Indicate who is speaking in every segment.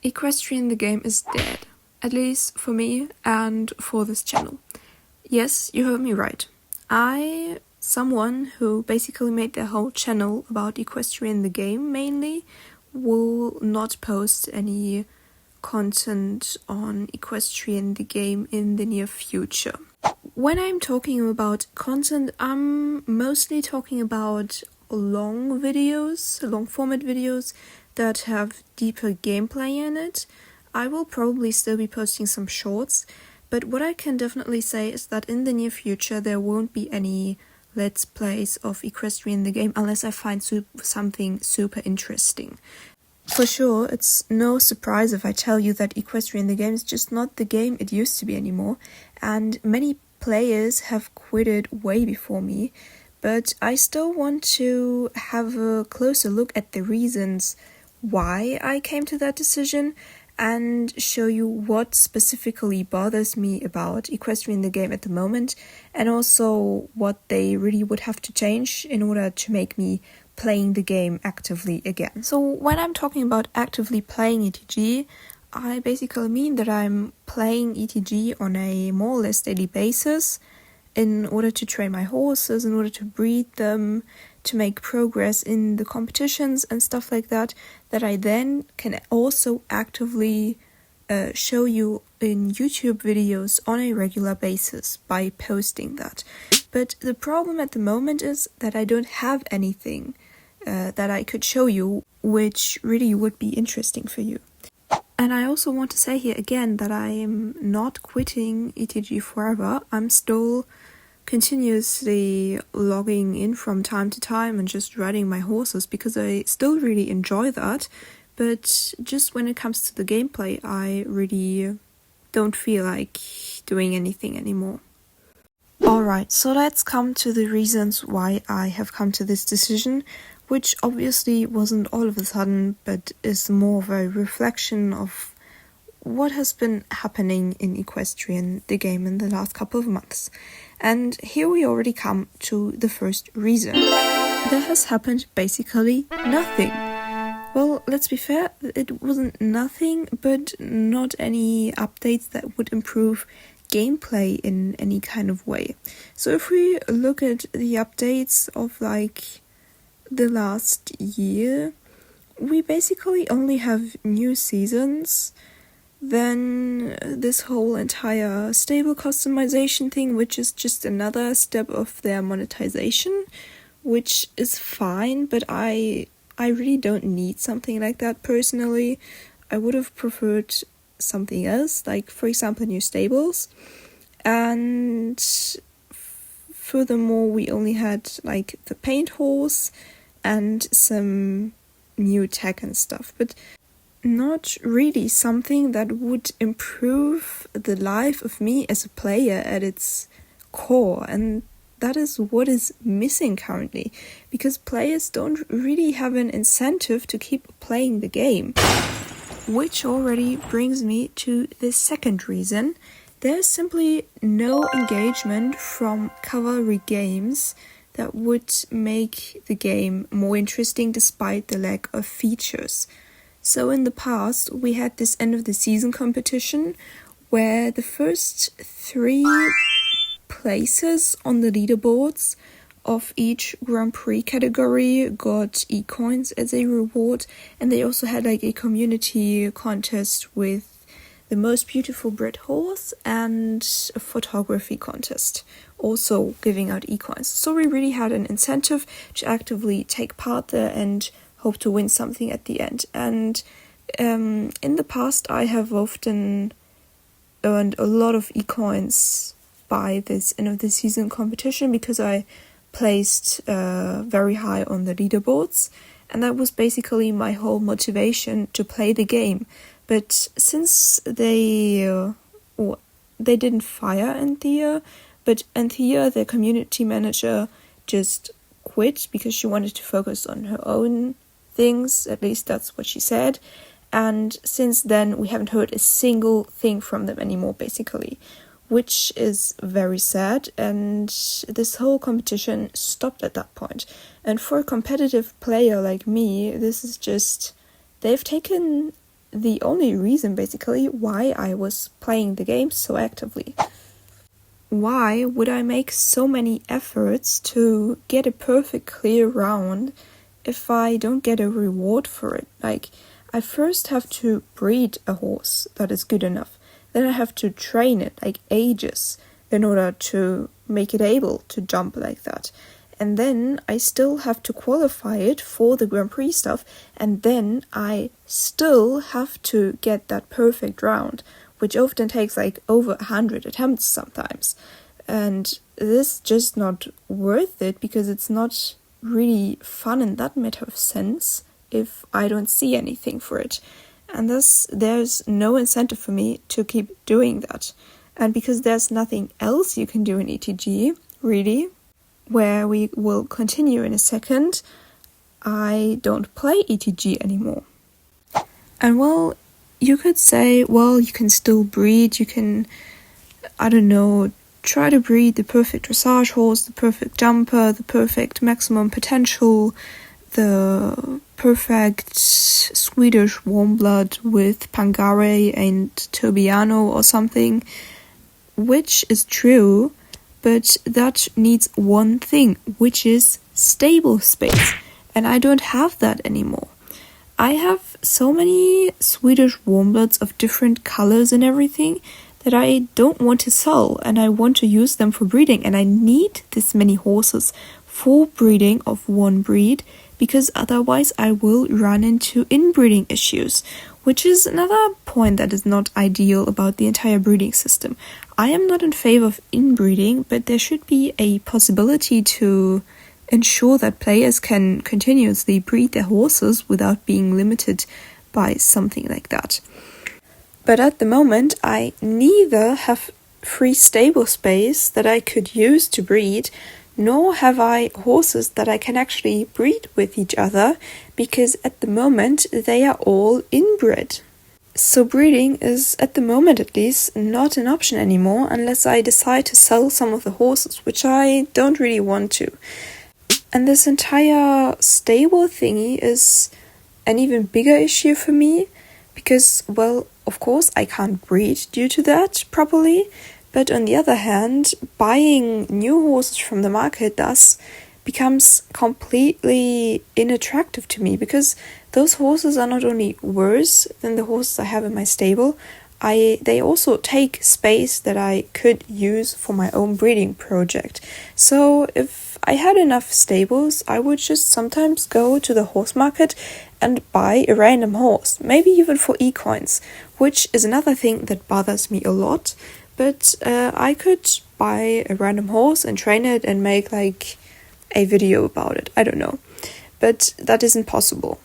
Speaker 1: Equestrian the game is dead, at least for me and for this channel. Yes, you heard me right. Someone who basically made their whole channel about Equestrian the game mainly, will not post any content on Equestrian the game in the near future. When I'm talking about content, I'm mostly talking about long format videos that have deeper gameplay in it. I will probably still be posting some shorts, but what I can definitely say is that in the near future there won't be any Let's Plays of Equestrian the game unless I find something super interesting. For sure, it's no surprise if I tell you that Equestrian the game is just not the game it used to be anymore, and many players have quitted way before me, but I still want to have a closer look at the reasons why I came to that decision and show you what specifically bothers me about Equestrian the game at the moment, and also what they really would have to change in order to make me playing the game actively again. So when I'm talking about actively playing ETG, I basically mean that I'm playing ETG on a more or less daily basis in order to train my horses, in order to breed them, to make progress in the competitions and stuff like that, that I then can also actively show you in YouTube videos on a regular basis by posting that. But the problem at the moment is that I don't have anything that I could show you which really would be interesting for you. And I also want to say here again that I am not quitting ETG forever. I'm still continuously logging in from time to time and just riding my horses because I still really enjoy that, but just when it comes to the gameplay I really don't feel like doing anything anymore. Alright, so let's come to the reasons why I have come to this decision, which obviously wasn't all of a sudden, but is more of a reflection of what has been happening in Equestrian the game in the last couple of months. And here we already come to the first reason. There has happened basically nothing. Well, let's be fair, it wasn't nothing, but not any updates that would improve gameplay in any kind of way. So if we look at the updates of like the last year, we basically only have new seasons, then this whole entire stable customization thing, which is just another step of their monetization, which is fine, but I really don't need something like that personally. I would have preferred something else, like for example new stables. And furthermore, we only had like the paint horse and some new tech and stuff, but not really something that would improve the life of me as a player at its core. And that is what is missing currently, because players don't really have an incentive to keep playing the game. Which already brings me to the second reason. There's simply no engagement from Kavalri Games that would make the game more interesting despite the lack of features. So in the past, we had this end of the season competition where the first 3 places on the leaderboards of each Grand Prix category got e-coins as a reward, and they also had like a community contest with the most beautiful bred horse and a photography contest, also giving out e-coins. So we really had an incentive to actively take part there and hope to win something at the end. And in the past I have often earned a lot of e-coins by this end of the season competition because I placed very high on the leaderboards, and that was basically my whole motivation to play the game. But since they didn't fire Anthea, but Anthea, their community manager, just quit because she wanted to focus on her own things, at least that's what she said. And since then we haven't heard a single thing from them anymore, basically, which is very sad, and this whole competition stopped at that point. And for a competitive player like me, this is just, they've taken the only reason basically why I was playing the game so actively. Why would I make so many efforts to get a perfect clear round if I don't get a reward for it? Like, I first have to breed a horse that is good enough. Then I have to train it like ages in order to make it able to jump like that. And then I still have to qualify it for the Grand Prix stuff, and then I still have to get that perfect round, which often takes like over 100 attempts sometimes. And this is just not worth it, because it's not really fun in that matter of sense if I don't see anything for it. And thus there's no incentive for me to keep doing that. And because there's nothing else you can do in ETG, really, where we will continue in a second, I don't play ETG anymore. And well, you could say, well, you can still breed, you can, I don't know, try to breed the perfect dressage horse, the perfect jumper, the perfect maximum potential, the perfect Swedish warm blood with Pangare and Turbiano or something, which is true, but that needs one thing, which is stable space, and I don't have that anymore. I have so many Swedish warmbloods of different colors and everything that I don't want to sell, and I want to use them for breeding, and I need this many horses for breeding of one breed, because otherwise I will run into inbreeding issues, which is another point that is not ideal about the entire breeding system. I am not in favor of inbreeding, but there should be a possibility to ensure that players can continuously breed their horses without being limited by something like that. But at the moment, I neither have free stable space that I could use to breed, nor have I horses that I can actually breed with each other, because at the moment they are all inbred. So breeding is, at the moment at least, not an option anymore unless I decide to sell some of the horses, which I don't really want to. And this entire stable thingy is an even bigger issue for me, because, well, of course I can't breed due to that properly, but on the other hand, buying new horses from the market thus becomes completely unattractive to me, because those horses are not only worse than the horses I have in my stable, they also take space that I could use for my own breeding project. So if I had enough stables, I would just sometimes go to the horse market and buy a random horse, maybe even for equines, which is another thing that bothers me a lot. But I could buy a random horse and train it and make like a video about it. I don't know. But that isn't possible.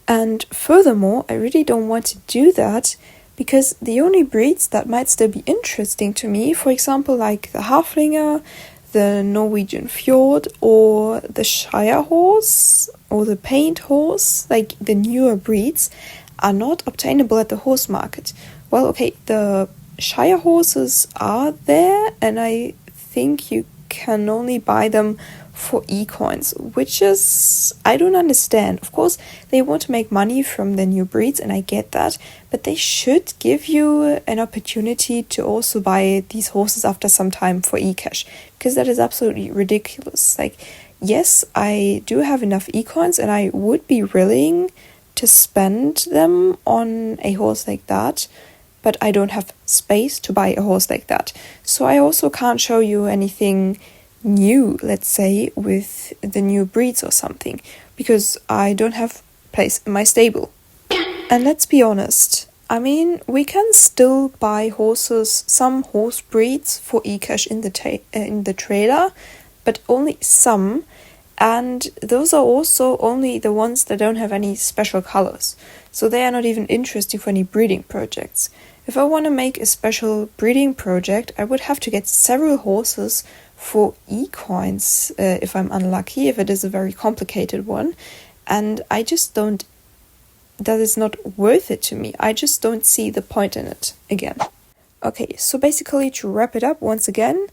Speaker 1: And furthermore, I really don't want to do that, because the only breeds that might still be interesting to me, for example, like the Haflinger, the Norwegian Fjord, or the Shire horse, or the Paint horse, like the newer breeds, are not obtainable at the horse market. Well, okay, the Shire horses are there, and I think you can only buy them for equines, which is, I don't understand. Of course, they want to make money from the new breeds, and I get that, but they should give you an opportunity to also buy these horses after some time for e-cash, because that is absolutely ridiculous. Like, yes, I do have enough equines, and I would be willing to spend them on a horse like that, but I don't have space to buy a horse like that. So I also can't show you anything new, let's say, with the new breeds or something, because I don't have place in my stable. And let's be honest, I mean, we can still buy horses, some horse breeds for e-cash in the trailer, but only some, and those are also only the ones that don't have any special colors, so they are not even interesting for any breeding projects. If I want to make a special breeding project, I would have to get several horses for equines if I'm unlucky, if it is a very complicated one, and I just don't, that is not worth it to me. I just don't see the point in it again. Okay, so basically, to wrap it up once again,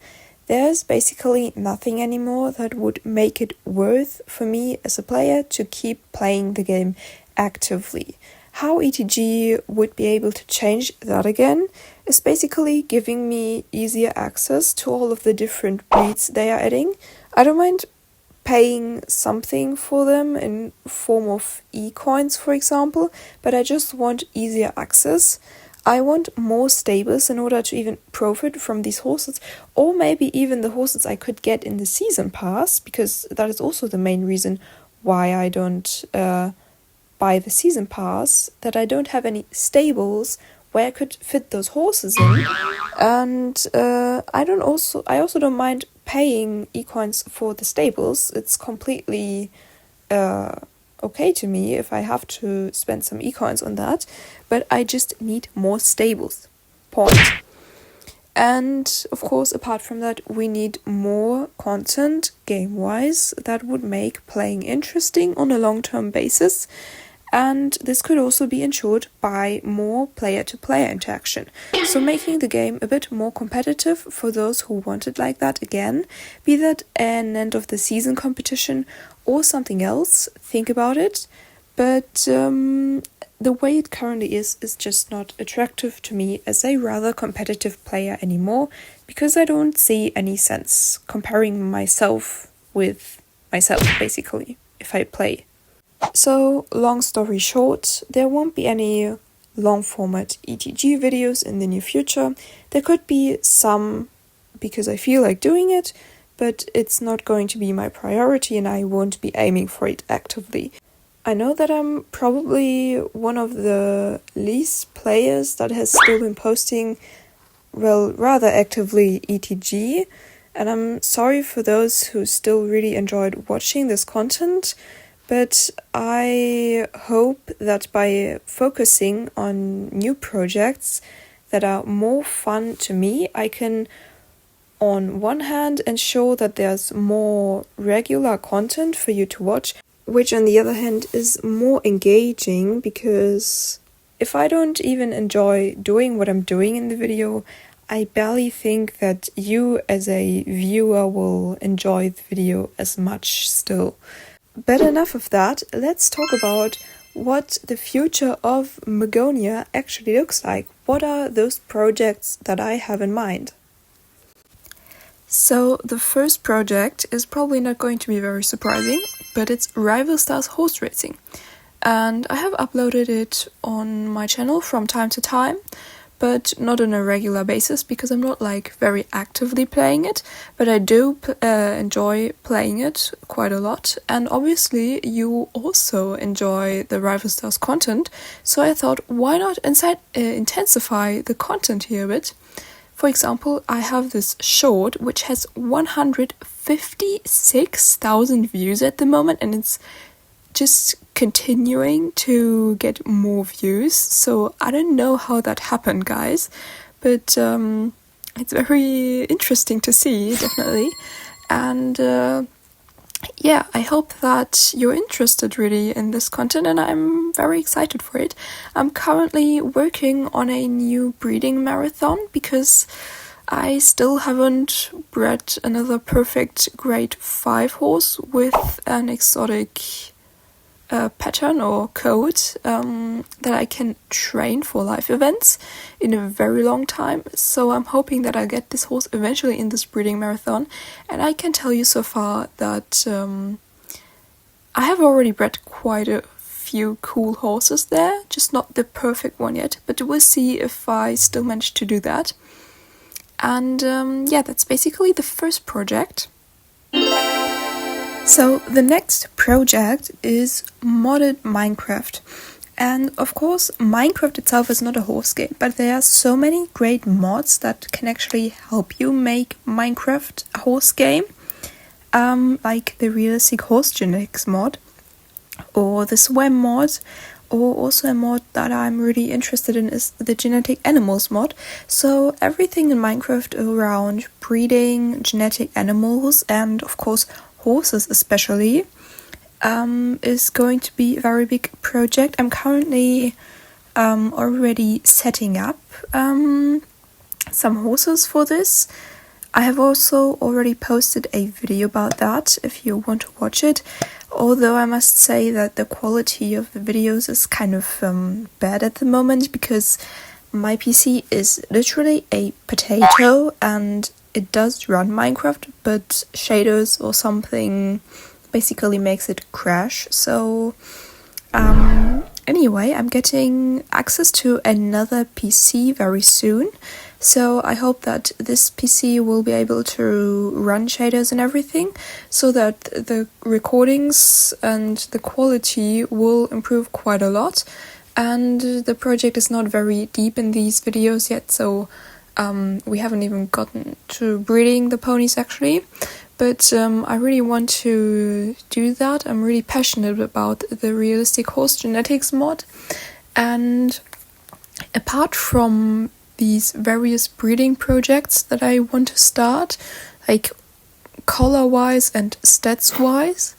Speaker 1: there's basically nothing anymore that would make it worth for me as a player to keep playing the game actively. how ETG would be able to change that again is basically giving me easier access to all of the different breeds they are adding. I don't mind paying something for them in form of e-coins, for example, but I just want easier access. I want more stables in order to even profit from these horses, or maybe even the horses I could get in the season pass, because that is also the main reason why I don't buy the season pass, that I don't have any stables where I could fit those horses in. And I also don't mind paying e-coins for the stables. It's completely okay to me if I have to spend some e-coins on that, but I just need more stables. Point. And of course, apart from that, we need more content game-wise that would make playing interesting on a long-term basis. And this could also be ensured by more player-to-player interaction, so making the game a bit more competitive for those who want it like that again, be that an end-of-the-season competition or something else, think about it. But the way it currently is just not attractive to me as a rather competitive player anymore, because I don't see any sense comparing myself with myself, basically, if I play. So, long story short, there won't be any long format ETG videos in the near future. There could be some because I feel like doing it, but it's not going to be my priority and I won't be aiming for it actively. I know that I'm probably one of the least players that has still been posting, well, rather actively ETG, and I'm sorry for those who still really enjoyed watching this content. But I hope that by focusing on new projects that are more fun to me, I can, on one hand, ensure that there's more regular content for you to watch, which on the other hand is more engaging, because if I don't even enjoy doing what I'm doing in the video, I barely think that you as a viewer will enjoy the video as much still. But enough of that, let's talk about what the future of Mogonia actually looks like. What are those projects that I have in mind? So the first project is probably not going to be very surprising, but it's Rival Stars Horse Racing. And I have uploaded it on my channel from time to time, but not on a regular basis because I'm not like very actively playing it, but I do enjoy playing it quite a lot, and obviously you also enjoy the Rival Stars content, so I thought why not intensify the content here a bit. For example, I have this short which has 156,000 views at the moment, and it's just continuing to get more views, so I don't know how that happened, guys, but it's very interesting to see, definitely. And yeah, I hope that you're interested really in this content, and I'm very excited for it. I'm currently working on a new breeding marathon because I still haven't bred another perfect grade 5 horse with an exotic pattern or code that I can train for live events in a very long time. So I'm hoping that I'll get this horse eventually in this breeding marathon, and I can tell you so far that I have already bred quite a few cool horses there, just not the perfect one yet, but we'll see if I still manage to do that. And yeah, that's basically the first project. So the next project is modded Minecraft. And of course, Minecraft itself is not a horse game, but there are so many great mods that can actually help you make Minecraft a horse game. Like the Realistic Horse Genetics mod, or the Swam mod, or also a mod that I'm really interested in is the Genetic Animals mod. So everything in Minecraft around breeding genetic animals, and of course horses especially, is going to be a very big project. I'm currently already setting up some horses for this. I have also already posted a video about that if you want to watch it. Although I must say that the quality of the videos is kind of bad at the moment, because my PC is literally a potato and it does run Minecraft, but shaders or something basically makes it crash. So anyway, I'm getting access to another PC very soon, so I hope that this PC will be able to run shaders and everything, so that the recordings and the quality will improve quite a lot. And the project is not very deep in these videos yet, so we haven't even gotten to breeding the ponies actually. But I really want to do that. I'm really passionate about the realistic horse genetics mod. And apart from these various breeding projects that I want to start, like color-wise and stats-wise,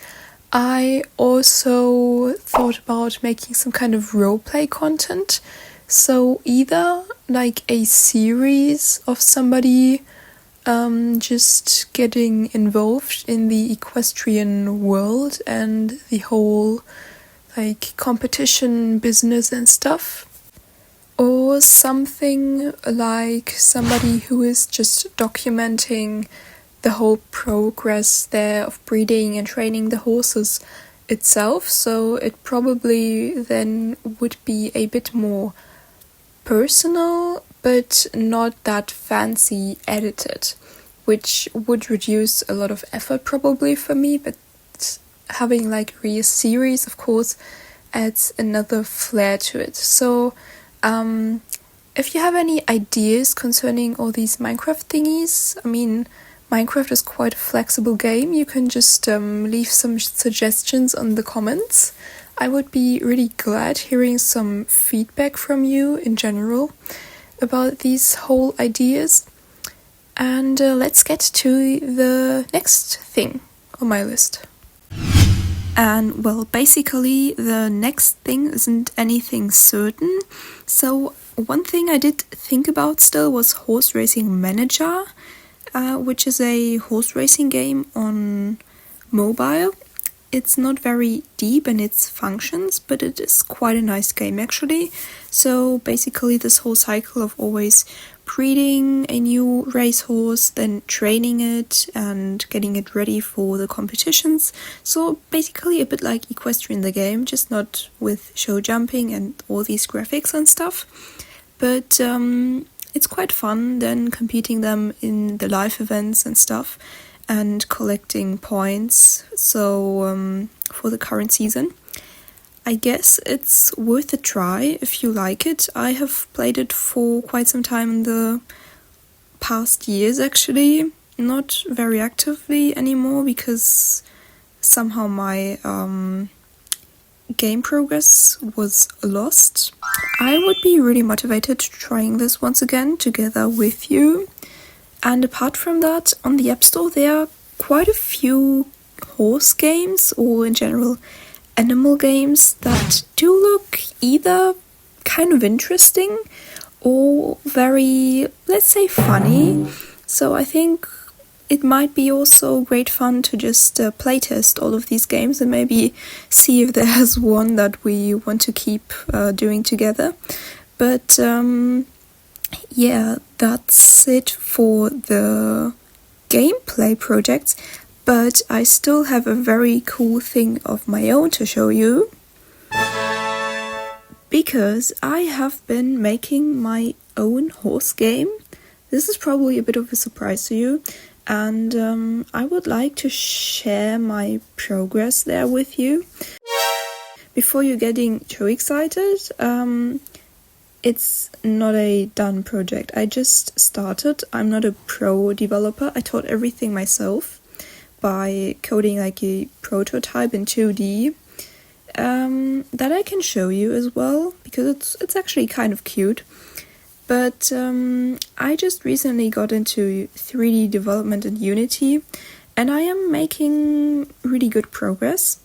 Speaker 1: I also thought about making some kind of roleplay content. So either like a series of somebody just getting involved in the equestrian world and the whole like competition business and stuff, or something like somebody who is just documenting the whole progress there of breeding and training the horses itself. So it probably then would be a bit more personal, but not that fancy edited, which would reduce a lot of effort probably for me. But having like a series, of course, adds another flair to it. So if you have any ideas concerning all these Minecraft thingies, I mean, Minecraft is quite a flexible game. You can just leave some suggestions on the comments. I would be really glad hearing some feedback from you in general about these whole ideas. And let's get to the next thing on my list. And well, basically the next thing isn't anything certain. So one thing I did think about still was Horse Racing Manager, which is a horse racing game on mobile. It's not very deep in its functions, but it is quite a nice game actually. So basically this whole cycle of always breeding a new racehorse, then training it and getting it ready for the competitions. So basically a bit like Equestrian the game, just not with show jumping and all these graphics and stuff. But it's quite fun then competing them in the live events and stuff, and collecting points, so for the current season. I guess it's worth a try if you like it. I have played it for quite some time in the past years actually, not very actively anymore because somehow my game progress was lost. I would be really motivated to trying this once again together with you. And apart from that, on the App Store there are quite a few horse games, or in general animal games, that do look either kind of interesting or very, let's say, funny. So I think it might be also great fun to just playtest all of these games and maybe see if there's one that we want to keep doing together. But yeah, that's it for the gameplay projects, but I still have a very cool thing of my own to show you, because I have been making my own horse game. This is probably a bit of a surprise to you, and I would like to share my progress there with you. Before you're getting too excited, it's not a done project. I just started. I'm not a pro developer. I taught everything myself by coding like a prototype in 2D that I can show you as well, because it's actually kind of cute. But I just recently got into 3D development in Unity, and I am making really good progress,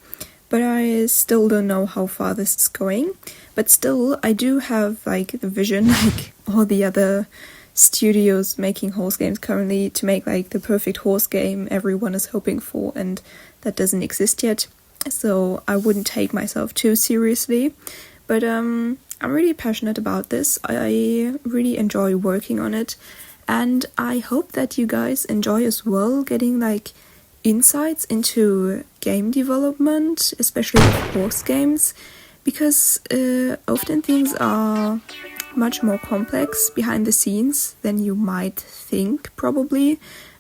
Speaker 1: but I still don't know how far this is going. But still, I do have like the vision, like all the other studios making horse games currently, to make like the perfect horse game everyone is hoping for, and that doesn't exist yet. so I wouldn't take myself too seriously. But I'm really passionate about this. I really enjoy working on it, and I hope that you guys enjoy as well, getting like insights into game development, especially with horse games, because often things are much more complex behind the scenes than you might think, probably.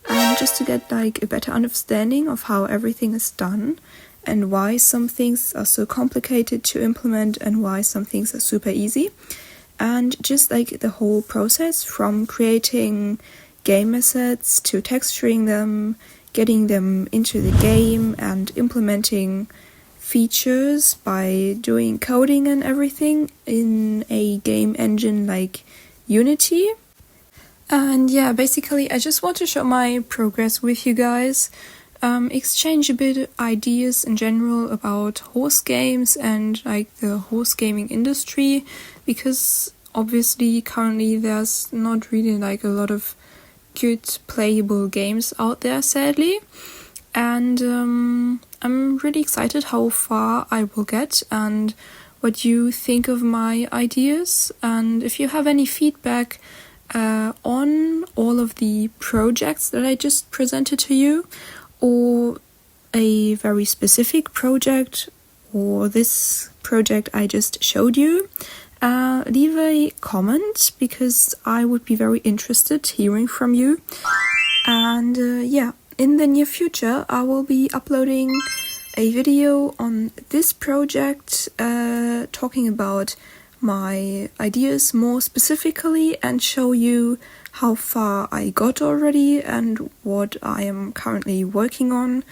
Speaker 1: And just to get like a better understanding of how everything is done and why some things are so complicated to implement and why some things are super easy. And just like the whole process from creating game assets to texturing them, getting them into the game and implementing features by doing coding and everything in a game engine like Unity. And yeah, basically I just want to show my progress with you guys, exchange a bit ideas in general about horse games and like the horse gaming industry, because obviously currently there's not really like a lot of good playable games out there, sadly. And I'm really excited how far I will get and what you think of my ideas. And if you have any feedback on all of the projects that I just presented to you, or a very specific project, or this project I just showed you, leave a comment, because I would be very interested hearing from you. And yeah, in the near future I will be uploading a video on this project, talking about my ideas more specifically and show you how far I got already and what I am currently working on,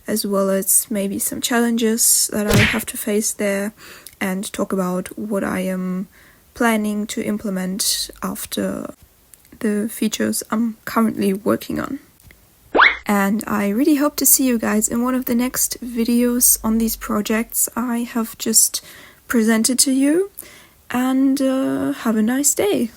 Speaker 1: as well as maybe some challenges that I have to face there, and talk about what I am planning to implement after the features I'm currently working on. And I really hope to see you guys in one of the next videos on these projects I have just presented to you. And have a nice day.